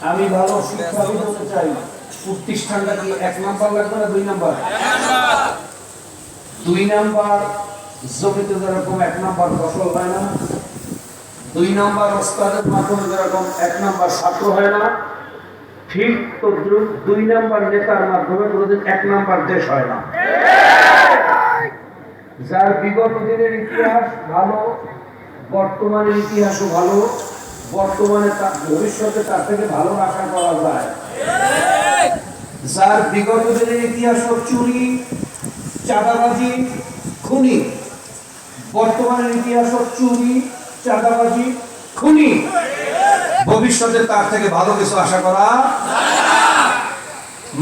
আমি ভালো শিক্ষা দিতে চাই। প্রতিষ্ঠানটা কি 1 নাম্বার লাগবে না 2 নাম্বার? 2 নাম্বার জমিতে যেরকম 1 নাম্বার ফসল হয় না, 2 নাম্বার ওস্তাদের মাধ্যমে যেরকম 1 নাম্বার ছাত্র হয় না, ঠিক তো 2 নাম্বার নেতার মাধ্যমে কোনোদিন 1 নাম্বার দেশ হয় না। যার বিগত দিনের ইতিহাস ভালো, বর্তমানের ইতিহাসও ভালো, বর্তমানে ভবিষ্যতে তার থেকে ভালো আশা করা যায়। যার বিগত দিনের ইতিহাস চুরি, চাঁদাবাজি, খুনি, বর্তমানের ইতিহাস চুরি, চাঁদাবাজি, খুনি, ভবিষ্যতে তার থেকে ভালো কিছু আশা করা।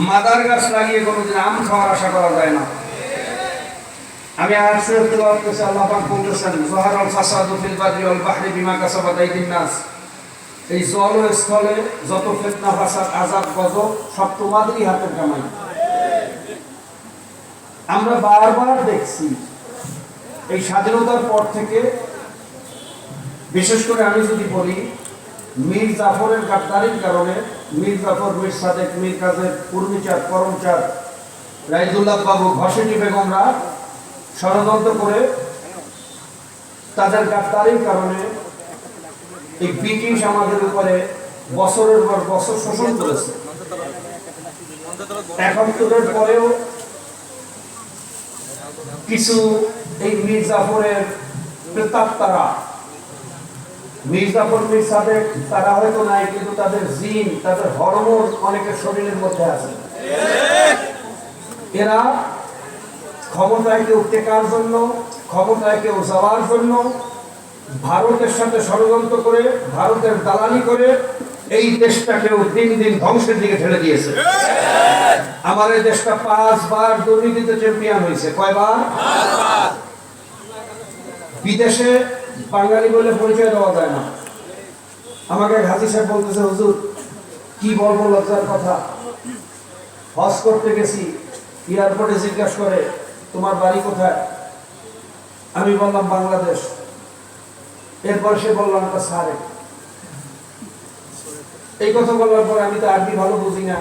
মাদার গাছ লাগিয়ে কোনোদিন আম খাওয়ার আশা করা যায় না। আমি আল্লাহ পাক বলেছেন, যাহারাল ফাসাদু ফিল বাররি ওয়াল বাহরি বিমা কাসাবাত আইদিন নাস। এই জল ও স্থলে যত ফিতনা, ফাসাদ, আযাব, গজব সব তোমাদেরই হাতের কামাই। আমরা বারবার দেখছি এই স্বাধীনতার পর থেকে, বিশেষ করে আমি যদি বলি, মীর জাফরের গাদ্দারির কারণে মীর জাফর, মীর সাদেক, মীর কাজের, পূর্ণিচাঁদ, করমচাঁদ, রাইদুল্লাহ বাবু, ঘসেটি বেগমরা ষড়যন্ত্র করে তাদের গাদ্দারির কারণে এই ব্রিটিশ আমাদের উপরে বছরের পর বছর শোষণ করেছে। ৭১-এর পরেও কিছু এই মীর জাফরের প্রেতাত্মারা, মীর জাফর, মীর সাদেক, তারা হয়তো নাই, কিন্তু তাদের জিন, তাদের হরমোন অনেকের শরীরের মধ্যে আছে। এরা ক্ষমতায় কেউ টেকার জন্য, ক্ষমতায় কেউ যাওয়ার জন্য ভারতের সাথে ষড়যন্ত্র করে, ভারতের দালালি করে এই দেশটাকেও দিন দিন ধ্বংসের দিকে ঠেলে দিয়েছে। আমার এই দেশটা 5 বার দুর্নীতিতে চ্যাম্পিয়ন হয়েছে। কয়বার? বিদেশে বাঙালি বলে পরিচয় দেওয়া যায় না। আমাকে হাজী সাহেব বলতেছে, হুজুর কি বলবো লজ্জার কথা, হজ করতে গেছি, এয়ারপোর্টে জিজ্ঞাসা করে তোমার বাড়ি কোথায়? আমি বললাম বাংলাদেশ। এরপর সে বললাম একটা সারে। এই কথা বলার পর আমি তো আরবি ভালো বুঝি না,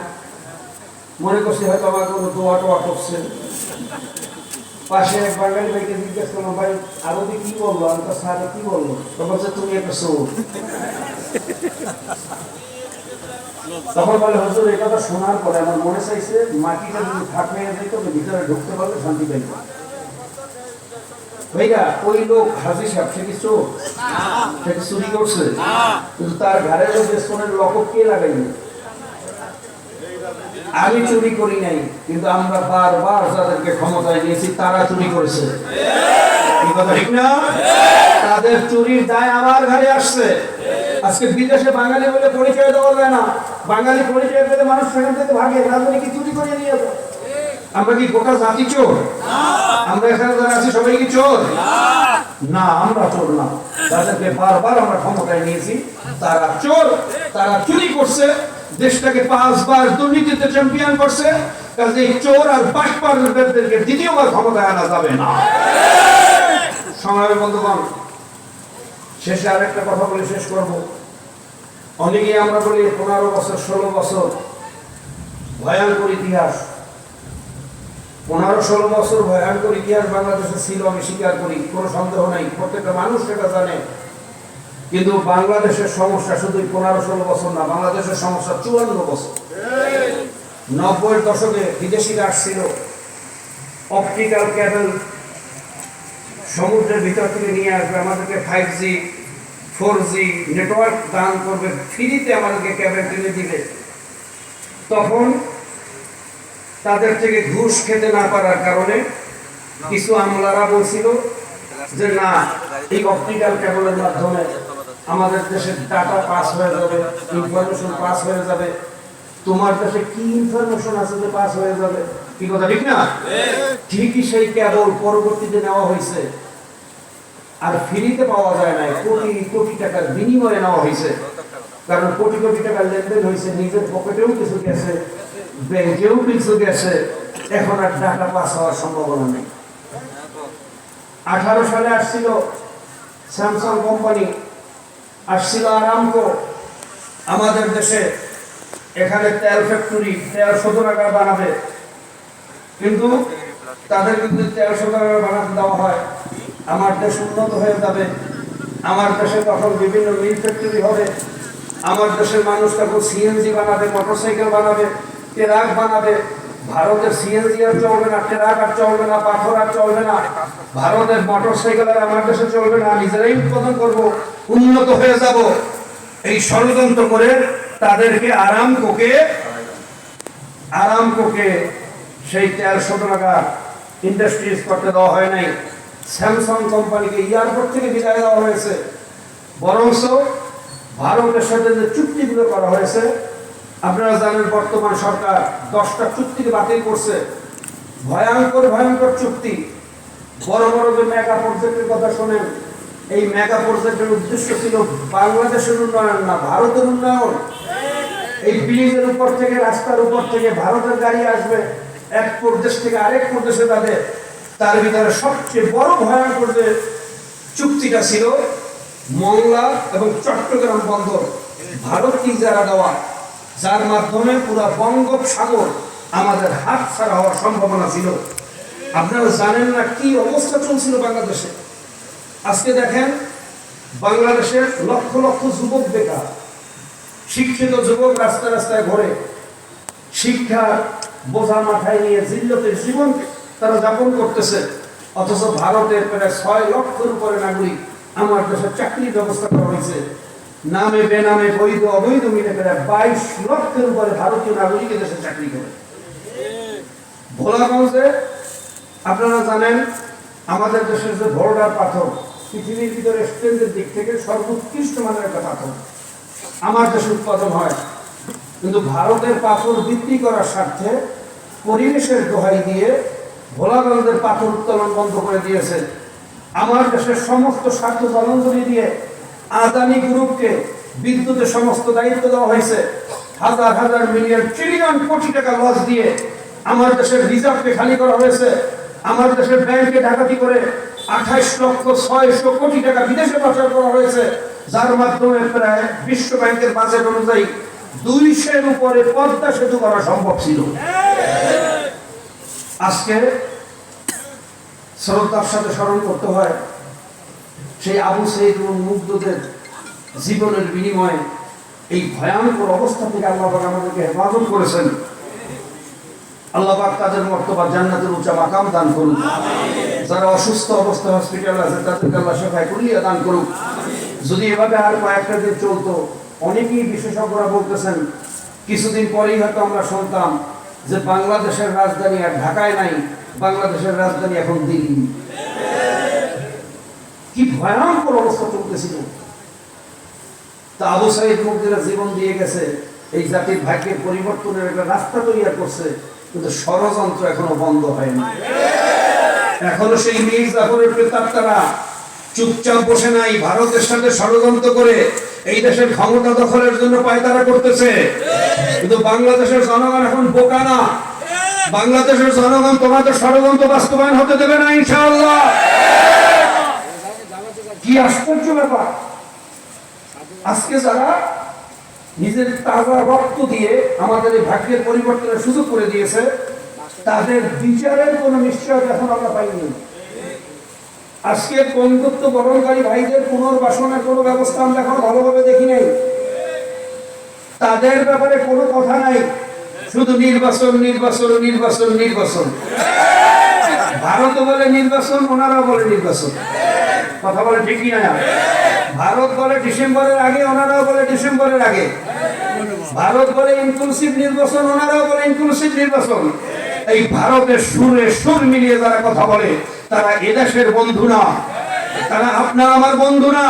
মনে করছি হয়তো আমার কোনো দোয়া টোয়া করছে। পাশে এক বাঙালি ভাইকে জিজ্ঞেস করলাম, ভাই আরবি কি বললো? আমি তো সারে কি বললো? তো বলছে তুমি একটা চোর। তখন বলে, হুজুর এই কথা শোনার পরে আমার মনে চাইছে মাটিটা যদি ফাঁক হয়ে যেত, ভিতরে ঢুকতে পারলে শান্তি পাইত। ভাইয়া ওই লোক হাজী সাহেব, সে কি চোর? সে কি চুরি করছে? কিন্তু তার ঘরের পেছনের লকব কে লাগাইনি? আমি চুরি করি নাই, কিন্তু আমরা বারবার যাদেরকে ক্ষমতায় নিয়েছি তারা চুরি করেছে। কি কথা ঠিক না? তাদের চুরির দায় আমার ঘরে আসছে। আজকে বিদেশে বাঙালি বলে পরিচয় দেওয়া যায় না। বাঙালি পরিচয় পেলে মানুষ সেখান থেকে ভাগে, রাজনীতি কি চুরি করে নিয়ে যাবে। আমরা কি গোটা জাতি চোর? আমরা এখানে যারা আছি সবাই কি চোর? না, আমরা চোর না। যাদেরকে বারবার আমরা ক্ষমতায় নিয়েছি তারা চোর, তারা চুরি করছে, দেশটাকে 5 বার দুর্নীতিতে চ্যাম্পিয়ন করছে। কাজে চোর আর বাটপারদেরকে দ্বিতীয়বার ক্ষমতায় আনা যাবে না। সংগ্রামী বন্ধুগণ, শেষে আরেকটা কথা বলে শেষ করব। অনেকেই আমরা বলি 15 বছর 16 বছর ভয়ঙ্কর ইতিহাস। 15-16 বছর ভয়ঙ্কর ইতিহাস বাংলাদেশে ছিল, আমি স্বীকার করি, কোনো সন্দেহ নাই, প্রত্যেকটা মানুষ সেটা জানে। কিন্তু বাংলাদেশের সমস্যা শুধু 15-16 বছর না, বাংলাদেশের সমস্যা 54 বছর। 90-এর দশকে বিদেশিরা আসছিল, অপটিক্যাল কেবল সমুদ্রের ভিতর থেকে নিয়ে আসবে, আমাদেরকে 5G 4G নেটওয়ার্ক দান করবে, ফ্রিতে আমাদেরকে কেবল কিনে দিবে। তখন তাদের থেকে ঘুষ খেতে না পারার কারণে কিছু আমলারা বলছিল যে না, এই অপটিক্যাল কেবলের মাধ্যমে আমাদের দেশের ডাটা পাস হয়ে যাবে, ইনফরমেশন পাস হয়ে যাবে। তোমার দেশে কি ইনফরমেশন আছে যে পাস হয়ে যাবে? কি কথা ঠিক না? ঠিকই সেই কেবল পরবর্তীতে নেওয়া হয়েছে, আর ফ্রিতে পাওয়া যায় না, কোটি কোটি টাকার বিনিময়ে নেওয়া হয়েছে। কারণ কোটি কোটি টাকার লেনদেন হয়েছে, নিজের পকেটেও কিছু গেছে, ব্যাংকেও কিছু গেছে। এখন আর টাকা পাস হওয়ার সম্ভাবনা নেই। 18 সালে আসছিল স্যামসাং কোম্পানি, আসছিল আরামকো আমাদের দেশে, এখানে তেল ফ্যাক্টরি, তেল শোধনাগার বানাবে, কিন্তু তাদের কিন্তু তেল শোধনাগার বানাতে দেওয়া হয়, আমার দেশ উন্নত হয়ে যাবে, আমার দেশে তখন বিভিন্ন মিল ফ্যাক্টরি হবে, আমার দেশের মানুষ তখন সিএনজি বানাবে, মোটরসাইকেল বানাবে, ট্রাক বানাবে। ভারতের সিএনজি আর চলবে না, ট্রাক আর চলবে না, পাথর আর চলবে না, ভারতের মোটরসাইকেল আর আমার দেশে চলবে না, নিজেরাই উৎপাদন করব, উন্নত হয়ে যাব। এই ষড়যন্ত্র করে তাদেরকে আরামকোকে সেই তেল শোধনাগার ইন্ডাস্ট্রিজ করতে দেওয়া হয় নাই। স্যামসাং কোম্পানিকে এয়ারপোর্ট থেকে বিদায় দেওয়া হয়েছে। বরঞ্চ ভারতের সাথে যে চুক্তিগুলো করা হয়েছে, আপনারা জানেন বর্তমান সরকার 10টা চুক্তিকে বাতিল করছে। ভয়ঙ্কর চুক্তি। বড় বড় যে মেগা প্রজেক্টের কথা শোনেন, এই মেগা প্রজেক্টের উদ্দেশ্য ছিল বাংলাদেশের উন্নয়ন না, ভারতের উন্নয়ন। এই ব্রিজের উপর থেকে, রাস্তার উপর থেকে ভারতের গাড়ি আসবে, এক প্রদেশ থেকে আরেক প্রদেশে যাবে। তার ভিতরে সবচেয়ে বড় ভয়ঙ্কর যে চুক্তিটা ছিল মংলা এবং চট্টগ্রাম বন্দর ভারতকে ইজারা দেওয়া, যার মাধ্যমে পুরো বঙ্গোপসাগর আমাদের হাত ছাড়া হওয়ার সম্ভাবনা ছিল। আপনারা জানেন না কি অবস্থা চলছিল বাংলাদেশে। আজকে দেখেন বাংলাদেশের লক্ষ লক্ষ যুবক বেকার, শিক্ষিত যুবক রাস্তায় রাস্তায় ঘোরে, শিক্ষার বোঝা মাথায় নিয়ে জিল্লতের জীবন তারা যাপন করতেছে। অথচ ভারতের প্রায় 6 লক্ষের উপরে নাগরিক আমার দেশের চাকরির ব্যবস্থা করা হয়েছে। নামে বেনামে, বৈধ অবৈধ মিলে প্রায় 22 লক্ষের উপরে ভারতীয় নাগরিক দেশে চাকরি করে। ভোলাগঞ্জে আপনারা জানেন আমাদের দেশের যে বর্ডার পাথর, পৃথিবীর ভিতরে স্ট্রেন্থের দিক থেকে সর্বোৎকৃষ্ট মানের একটা পাথর আমার দেশে উৎপাদন হয়। কিন্তু ভারতের পাথর বিক্রি করার স্বার্থে পরিবেশের দোহাই দিয়ে ভোলাগঞ্জের পাথর উত্তোলন বন্ধ করে দিয়েছে। আমার দেশের সমস্ত স্বার্থ জলাঞ্জলি দিয়ে আদানি গ্রুপকে বিদ্যুতের সমস্ত দায়িত্ব দেওয়া হয়েছে। হাজার হাজার মিলিয়ন ট্রিলিয়ন কোটি টাকা লস দিয়ে আমার দেশের রিজার্ভকে খালি করা হয়েছে। আমার দেশের ব্যাংকে ডাকাতি করে 28,600,000 কোটি টাকা বিদেশে পাচার করা হয়েছে, যার মাধ্যমে প্রায় বিশ্ব ব্যাংকের বাজেট অনুযায়ী 200-এর উপরে পদ্মা সেতু করা সম্ভব ছিল। আজকে শ্রদ্ধার সাথে স্মরণ করতে হয় সেই আবু সাঈদ এবং মুগ্ধদের জীবনের বিনিময়ে এই ভয়ঙ্কর অবস্থা থেকে আল্লাহ পাক আমাদেরকে হেফাজত করেছেন। আল্লাহ পাক তাদের মর্তবা জান্নাতের উচ্চ মাকাম দান করুন। যারা অসুস্থ অবস্থা হসপিটাল আছে তাদেরকে আল্লাহ শিফায়ে কুল্লিয়া দান করুন। যদি এভাবে আর কয়েকটা দিন চলতো, অনেকেই বিশেষজ্ঞরা বলতেছেন কিছুদিন পরেই হয়তো আমরা শুনতাম যে বাংলাদেশের রাজধানী আর ঢাকায় নাই, বাংলাদেশের রাজধানী এখন দিল্লি। কি ভয়ঙ্কর অবস্থা চলতেছিল। তা আবু সাঈদ মুগ্ধেরা জীবন দিয়ে গেছে, এই জাতির ভাগ্যের পরিবর্তনের একটা রাস্তা তৈরি করছে, কিন্তু ষড়যন্ত্র এখনো বন্ধ হয়নি। এখনো সেই মীর জাফরের প্রেতাত্মারা চুপচাপ বসে নাই, ভারতের সাথে ষড়যন্ত্র করে এই দেশের ক্ষমতা দখলের জন্য পায়তারা করতেছে। কিন্তু বাংলাদেশের জনগণ এখন বোকা না। বাংলাদেশের জনগণ তোমাদের ষড়যন্ত্র বাস্তবায়ন হতে দেবে না ইনশাআল্লাহ। কি আশ্চর্য ব্যাপার! আজকে যারা নিজের তাজা রক্ত দিয়ে আমাদের এই ভাগ্যের পরিবর্তনের সুযোগ করে দিয়েছে, তাদের বিচারের কোনো নিশ্চয়তা এখন আমরা পাইনি। আজকে বন্ধুত্ব বরণকারী ভাইদের পুনর্বাসনের কোনো ব্যবস্থা আমরা এখন ভালোভাবে দেখি নাই। তাদের ব্যাপারে কোনো কথা নাই, শুধু নির্বাচন নির্বাচন নির্বাচন নির্বাচন। ভারত বলে নির্বাচন, ওনারা বলে নির্বাচন। কথা বলে ঠিক কি না? ভারত বলে ডিসেম্বরের আগে, ওনারাও বলে ডিসেম্বরের আগে। ভারত বলে ইনক্লুসিভ নির্বাচন, ওনারাও বলে ইনক্লুসিভ নির্বাচন। এই ভারতের সুরে সুর মিলিয়ে যারা কথা বলে তারা এদেশের বন্ধু না, তারা আপনার আমার বন্ধু না,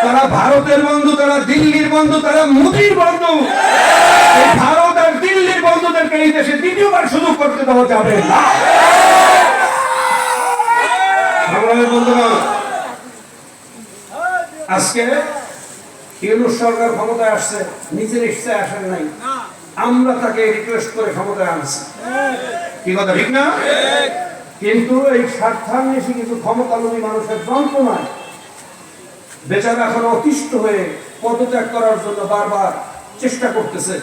তারা ভারতের বন্ধু, তারা দিল্লির বন্ধু, তারা মোদির বন্ধু। এই ভারত আর দিল্লির বন্ধুদেরকে এই দেশে দ্বিতীয়বার সুযোগ করতে দেওয়া যাবে না। বন্ধুরা, আজকে ইউনূস সরকার ক্ষমতায় আসছে, নিজের ইচ্ছায় আসেন নাই, আমরা তাকে রিকোয়েস্ট করে ক্ষমতায় আনছি। কি কথা ঠিক না? কিন্তু এই স্বার্থান্বেষী কিছু ক্ষমতালোভী মানুষের যন্ত্রণায় বেচারা এখন অতিষ্ঠ হয়ে পদত্যাগ করার জন্য বারবার চেষ্টা করতেছে।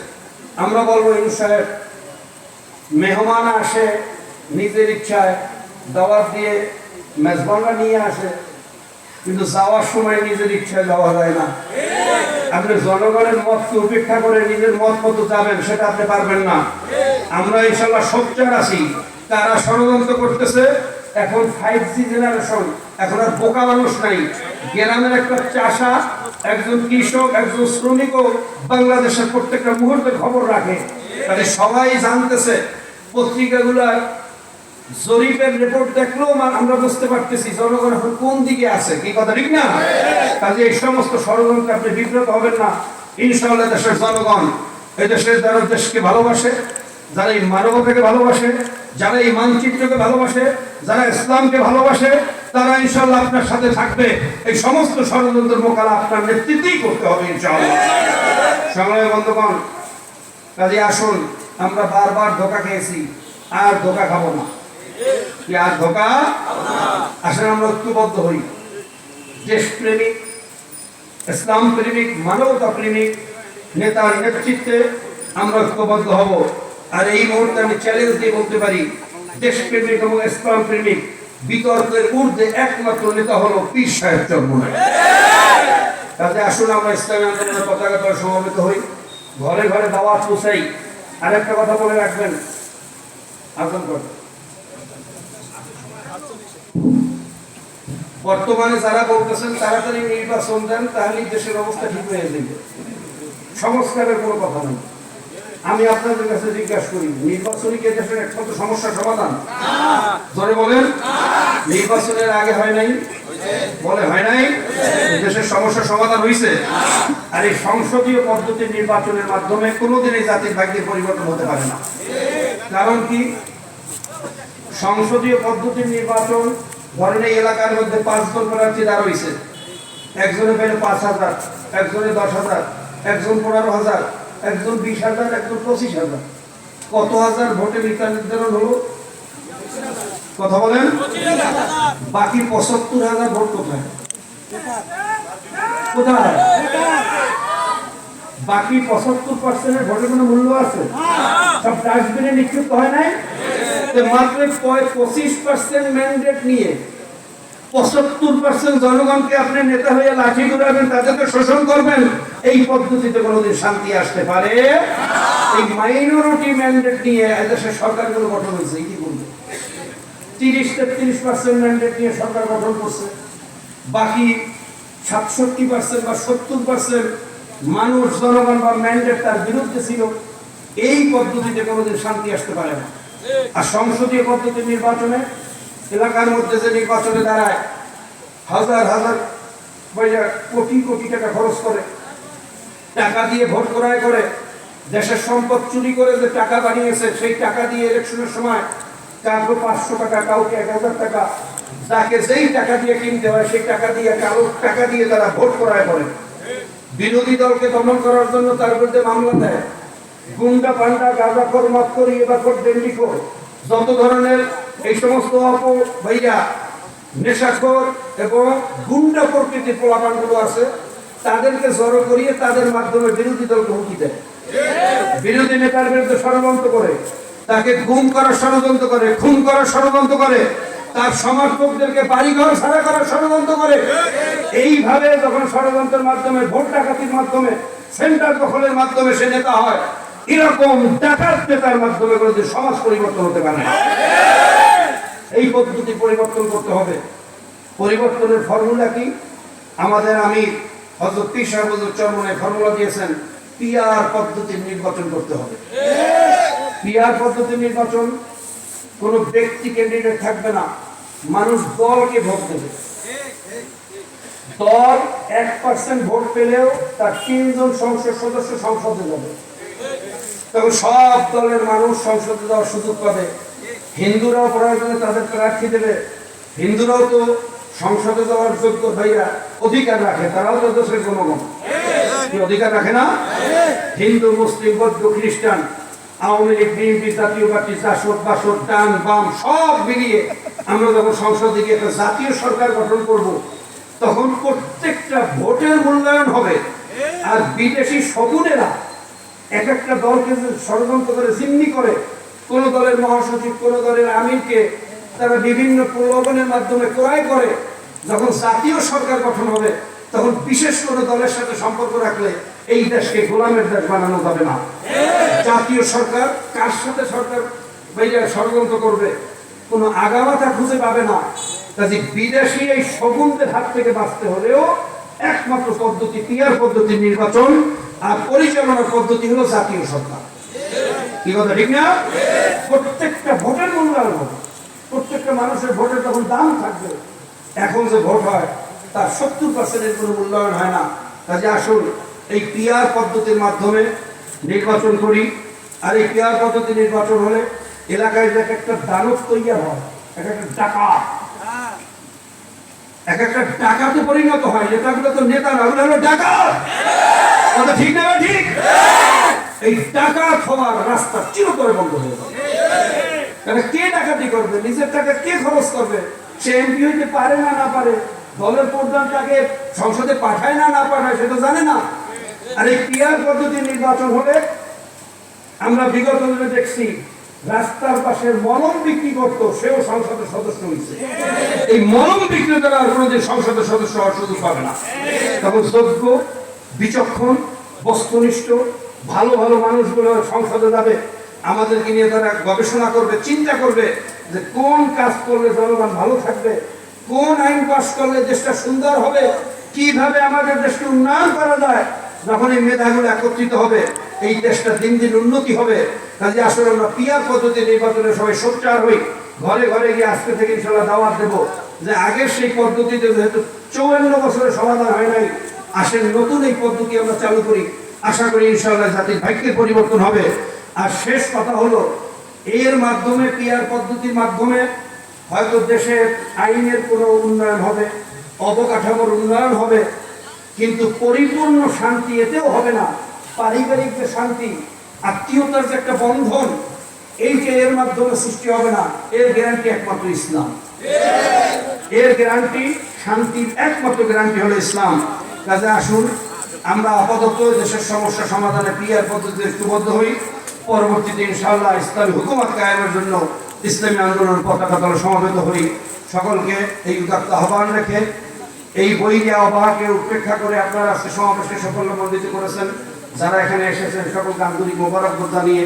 আমরা বলবো ইনু সাহেব মেহমান আসে নিজের ইচ্ছায় দাওয়াত দিয়ে, মেজবানরা নিয়ে আসে, কিন্তু যাওয়ার সময় নিজের ইচ্ছায় যাওয়া যায় না। আপনি জনগণের মতকে উপেক্ষা করে নিজের মত মতো যাবেন, সেটা আপনি পারবেন না। আমরা ইনশাল্লাহ সোচ্চার আছি। তারা ষড়যন্ত্র করতেছে। এখন 5G জেনারেশন, এখন আর বোকা মানুষ নাই। গ্রামের একটা চাষা, একজন কৃষক, একজন শ্রমিকও বাংলাদেশের প্রত্যেকটা মুহূর্তে খবর রাখে। তাহলে সবাই জানতেছে। পত্রিকাগুলার জরিপের রিপোর্ট দেখলেও আমরা বুঝতে পারতেছি জনগণ এখন কোন দিকে আছে। কি কথা ঠিক না? কাজে এই সমস্ত ষড়যন্ত্রে আপনি বিব্রত হবেন না। ইনশাআল্লাহ দেশের জনগণ, এই দেশের যারা দেশকে ভালোবাসে, যারা এই মানবতাকে ভালোবাসে, যারা এই মানচিত্রকে ভালোবাসে, যারা ইসলামকে ভালোবাসে, তারা ইনশাআল্লাহ আপনার সাথে থাকবে। এই সমস্ত ষড়যন্ত্রের মোকাবিলা আপনার নেতৃত্বেই করতে হবে ইনশাআল্লাহ। সংগ্রামী বন্ধুগণ, কাজে আসুন, আমরা বারবার ধোঁকা খেয়েছি, আর ধোঁকা খাবো না। কি আর ধোঁকা? আসলে আমরা ঐক্যবদ্ধ হই। দেশপ্রেমিক, ইসলাম প্রেমিক, মানবতা প্রেমিক নেতার নেতৃত্বে আমরা ঐক্যবদ্ধ হব। আর এই মুহূর্তে আমি চ্যালেঞ্জ দিয়ে বলতে পারি, দেশপ্রেমিক এবং ইসলাম প্রেমিক বিতর্কের ঊর্ধ্বে একমাত্র নেতা হলো পীর সাহেব চরমোনাই। কাজে আসুন আমরা ইসলামী আন্দোলনের পতাকা তলে সমবেত হই, ঘরে ঘরে দাওয়াত পৌঁছাই। আরেকটা কথা বলে রাখবেন, আজম করবেন, বর্তমানে যারা বলতেছেন তাড়াতাড়ি নির্বাচন দেন, তাহলে দেশের অবস্থা ঠিক হয়ে যাবে। সংস্কারের কোনো কথা নেই। আমি আপনাদের কাছে জিজ্ঞাসা করি, নির্বাচনই কি দেশের একমাত্র সমস্যার সমাধান? ধরে বলেন, নির্বাচনের আগে হয় নাই? বলে হয় নাই? দেশের সমস্যার সমাধান হয়েছে? আর এই সংসদীয় পদ্ধতির নির্বাচনের মাধ্যমে কোনোদিনই জাতির ভাগ্যের পরিবর্তন হতে পারে না। কারণ কি? সংসদীয় পদ্ধতির নির্বাচন ধরেন এই এলাকার মধ্যে 5 জন প্রার্থী দাঁড়িয়েছে, একজনে পেলে 5,000, একজনে 10,000, একজন 15,000, একজন 20,000, একজন 25,000। কত হাজার ভোটে নির্ধারণ হলো? কথা বলেন। বাকি 75,000 ভোট কোথায়? কোথায়? বাকি 75% ভোটের কোনো মূল্য আছে? সব ডাস্টবিনে নিক্ষিপ্ত হয় নাই? মাত্র 25% ম্যান্ডেট নিয়ে 75% জনগণকে আপনি নেতা হয়ে লাঠি ঘুরাবেন, তাদেরকে শোষণ করবেন। এই পদ্ধতিতে কোনোদিন শান্তি আসতে পারে? এই মাইনরিটি ম্যান্ডেট নিয়ে এদেশের সরকারগুলো গঠন হয়েছে। কি বলবো, 30-33% ম্যান্ডেট নিয়ে সরকার গঠন করছে। বাকি 67% বা 70% মানুষ, জনগণ বা ম্যান্ডেট তার বিরুদ্ধে ছিল। এই পদ্ধতিতে কোনোদিন শান্তি আসতে পারে না। আর সংসদীয় পদ্ধতির নির্বাচনে এলাকার মধ্যে যে নির্বাচনে দাঁড়ায়, হাজার হাজার কোটি কোটি টাকা খরচ করে, টাকা দিয়ে ভোট ক্রয় করে, দেশের সম্পদ চুরি করে যে টাকা বানিয়েছে, সেই টাকা দিয়ে ইলেকশনের সময় কাউকে 500 টাকা, কাউকে 1000 টাকা, যাকে যেই টাকা দিয়ে কিনতে হয় সেই টাকা দিয়ে, কারো টাকা দিয়ে তারা ভোট ক্রয় করে। বিরোধী দলকে দমন করার জন্য তার বিরুদ্ধে মামলা দেয়। গুন্ডা পান্ডা, গাঁজাখোর, মদখোর, এবাখোর, ডেন্ডিখোর, যত ধরনের এই সমস্ত ভাইয়া নেশাখোর এবং গুন্ডা প্রকৃতির পোলাপানগুলো আছে, তাদেরকে জড়ো করিয়ে তাদের মাধ্যমে বিরোধী দলকে হুমকি দেয়। বিরোধী নেতার বিরুদ্ধে ষড়যন্ত্র করে, তাকে গুম করার ষড়যন্ত্র করে, খুন করার ষড়যন্ত্র করে, তার সমর্থকদেরকে বাড়িঘর ছাড়া করার ষড়যন্ত্র করে। এইভাবে যখন ষড়যন্ত্রের মাধ্যমে, ভোট ডাকাতির মাধ্যমে, সেন্টার দখলের মাধ্যমে সে নেতা হয়, এরকম ডাকাত নেতার মাধ্যমে কোনোদিন সমাজ পরিবর্তন হতে পারে না। এই পদ্ধতি পরিবর্তন করতে হবে। পরিবর্তনের ফর্মুলা কি? আমাদের আমির হযরত পীর সাহেব হুজুর চরমোনাই ফর্মুলা দিয়েছেন, পিআর পদ্ধতির নির্বাচন করতে হবে। পিআর পদ্ধতির নির্বাচন, কোন ব্যক্তি ক্যান্ডিডেট থাকবে না, মানুষ দলকে ভোট দেবে। দল 1% ভোট পেলেও তার 3 জন সংসদ সদস্য সংসদে যাবে। তখন সব দলের মানুষ সংসদে যাওয়ার সুযোগ পাবে। হিন্দুরাও প্রয়োজনে তাদের প্রার্থী দেবে। হিন্দুরাও তো সংসদে যাওয়ার যোগ্য ভাইয়া অধিকার রাখে, তারাও তো দেশের জনগণ। কি অধিকার রাখে না? হিন্দু, মুসলিম, বৌদ্ধ, খ্রিস্টান, আওয়ামী লীগ, বিএনপি, জাতীয় পার্টি, জাসদ, বাসদ, ডান বাম সব মিলিয়ে আমরা যখন সংসদে গিয়ে একটা জাতীয় সরকার গঠন করব, তখন প্রত্যেকটা ভোটের মূল্যায়ন হবে। আর বিদেশি শগুনেরা এক একটা দলকে যে ষড়যন্ত্র করে জিম্মি করে, কোন দলের মহাসচিব, কোন দলের আমিরকে তারা বিভিন্ন প্রলোভনের মাধ্যমে ক্রয় করে। যখন জাতীয় সরকার গঠন হবে তখন বিশেষ কোনো দলের সাথে সম্পর্ক রাখলে এই দেশকে গোলামের দেশ বানানো যাবে না। জাতীয় সরকার কার সাথে সরকার বাইরে ষড়যন্ত্র করবে কোনো আগামাথা খুঁজে পাবে না। কাজে বিদেশি এই শগুনদের হাত থেকে বাঁচতে হলেও একমাত্র পদ্ধতি পিয়ার পদ্ধতি নির্বাচন, আর পরিচালনার পদ্ধতি হলো জাতীয় সরকার। কি কথা ঠিক না? প্রত্যেকটা ভোটের মূল্যায়ন হবে, প্রত্যেকটা মানুষের ভোটের তখন দাম থাকবে। এখন যে ভোট হয় তার 70% কোনো মূল্যায়ন হয় না। কাজে আসুন এই পিয়ার পদ্ধতির মাধ্যমে নির্বাচন করি। আর এই পিয়ার পদ্ধতি নির্বাচন হলে এলাকায় এক একটা দানব তৈরি হয়, এক একটা ডাকাত, এক একটা ডাকাতে পরিণত হয়। নেতাগুলো তো নেতা না, ওগুলো হলো ডাকাত। কথা ঠিক না? ঠিক। এই ডাকাত হওয়ার রাস্তা চিরতরে বন্ধ হয়ে যাবে। কারণ কে ডাকাতি করবে? নিজের টাকা কে খরচ করবে? সে এমপি হইতে পারে না না পারে, দলের প্রধান তাকে সংসদে পাঠায় না না পাঠায় সে তো জানে না। আর এই পিয়ার পদ্ধতি নির্বাচন হলে আমরা বিগত দিনে দেখছি রাস্তার পাশে মলম বিক্রি করতো, সেও সংসদের সদস্য হয়েছে। এই মলম বিক্রেতারা আর কোনোদিন সংসদের সদস্য হওয়ার সুযোগ পাবে না। তখন যোগ্য, বিচক্ষণ, বস্তুনিষ্ঠ ভালো ভালো মানুষগুলো সংসদে যাবে, আমাদেরকে নিয়ে তারা গবেষণা করবে, চিন্তা করবে যে কোন কাজ করলে জনগণ ভালো থাকবে, কোন আইন পাস করলে দেশটা সুন্দর হবে, কিভাবে আমাদের দেশকে উন্নয়ন করা যায়। যখন এই মেধাগুলো একত্রিত হবে এই দেশটা দিন দিন উন্নতি হবে। কাজে আসলে আমরা পিয়ার পদ্ধতি নির্বাচনে সবাই সোচ্চার হই, ঘরে ঘরে গিয়ে আজকে থেকে ইনশাল্লাহ দাওয়াত দেবো যে আগের সেই পদ্ধতিতে যেহেতু 54 বছরের সমাধান হয় নাই, আসেন নতুন এই পদ্ধতি আমরা চালু করি। আশা করি ইনশাআল্লাহ জাতির ভাগ্যের পরিবর্তন হবে। আর শেষ কথা হলো, এর মাধ্যমে পিয়ার পদ্ধতির মাধ্যমে হয়তো দেশের আইনের কোনো উন্নয়ন হবে, অবকাঠামোর উন্নয়ন হবে, কিন্তু পরিপূর্ণ শান্তি এতেও হবে না। পারিবারিক যে শান্তি, আত্মীয়তার যে একটা বন্ধন, এইটা এর মাধ্যমে সৃষ্টি হবে না। এর গ্যারান্টি একমাত্র ইসলাম। এর গ্যারান্টি, শান্তির একমাত্র গ্যারান্টি হলো ইসলাম। কাজে আসুন আমরা আপাতত দেশের সমস্যা সমাধানে পিয়ার পদ্ধতিতে ঐক্যবদ্ধ হই। পরবর্তীতে ইনশাআল্লাহ ইসলামী হুকুমত কায়েমের জন্য ইসলামী আন্দোলন পতাকা তলে সমবেত হই। সকলকে এই উদাত্ত আহ্বান রেখে এই বৈরী আহ্বানকে উপেক্ষা করে আপনারা আজকে সমাবেশে সাফল্যমণ্ডিত করেছেন। যারা এখানে এসেছেন সকলকে আন্তরিক মোবারকবাদ জানিয়ে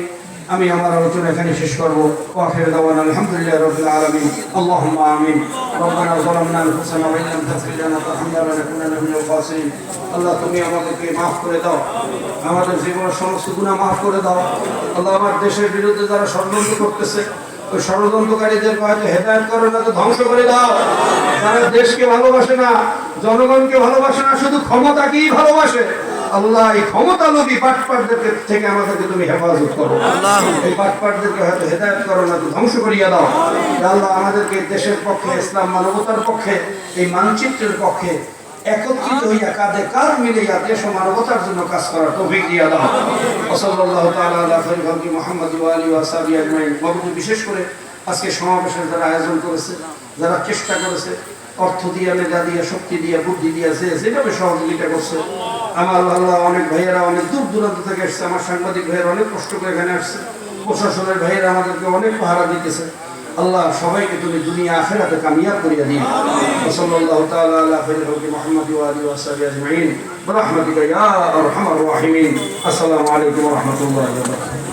আমি আমার আলোচনা এখানে শেষ করব। ওয়াখির দাওয়ানা আলহামদুলিল্লাহি রাব্বিল আলামিন। আল্লাহুম্মা আমিন। রব্বানা যালামনা আনফুসানা ওয়া ইল্লাম তাগফির লানা ওয়া তারহামনা লানাকুনান্না মিনাল খাসিরিন। আল্লাহ তুমি আমাদেরকে মাফ করে দাও, আমাদের জীবনের সমস্ত গুনাহ মাফ করে দাও। আল্লাহ আমার দেশের বিরুদ্ধে যারা ষড়যন্ত্র করতেছে ওই ষড়যন্ত্রকারীদের হয়তো হেদায়েত করো না, তো ধ্বংস করে দাও। যারা দেশকে ভালোবাসে না, জনগণকে ভালোবাসে না, শুধু ক্ষমতাকেই ভালোবাসে, আল্লাহ এই ক্ষমতা লোভী বাটপারদের থেকে আমাদেরকে তুমি হেফাজত করো। এই বাটপারদেরকে হয়তো হেদায়েত করো না, তো ধ্বংস করিয়া দাও। আল্লাহ আমাদেরকে দেশের পক্ষে, ইসলাম মানবতার পক্ষে, এই মানচিত্রের পক্ষে একত্রিত হইয়া কাঁধে কাঁধ মিলিয়া দেশ ও মানবতার জন্য কাজ করার তৌফিক দিয়া দাও। সাল্লাল্লাহু তাআলা আলা খায়রি খালকি মুহাম্মদ ওয়া আলিহি ওয়া সাহবিহি আজমাইন। বিশেষ করে আজকে সমাবেশের যারা আয়োজন করেছে, যারা চেষ্টা করেছে, অর্থ দিয়ে, মেধা দিয়ে, শক্তি দিয়ে, বুদ্ধি দিয়ে, যেভাবে সহযোগিতা করছে, আমার আল্লাহ অনেক ভাইয়েরা অনেক দূর দূরান্ত থেকে এসছে, আমার সাংবাদিক ভাইয়েরা অনেক কষ্ট করে এখানে আসছে, প্রশাসনের ভাইয়েরা আমাদেরকে অনেক পাহারা দিতেছে। আল্লাহ সবাইকে তুমি দুনিয়া আখিরাতে কামিয়াব করিয়া দিও। সাল্লাল্লাহু তাআলা আলা খায়রি খালকি মুহাম্মদ ওয়া আলিহি ওয়া সাহবিহি আজমাইন বিরহমাতিকা ইয়া আরহামার রাহিমিন। আসসালামু আলাইকুম ওয়া রাহমাতুল্লাহি ওয়া বারাকাতুহু।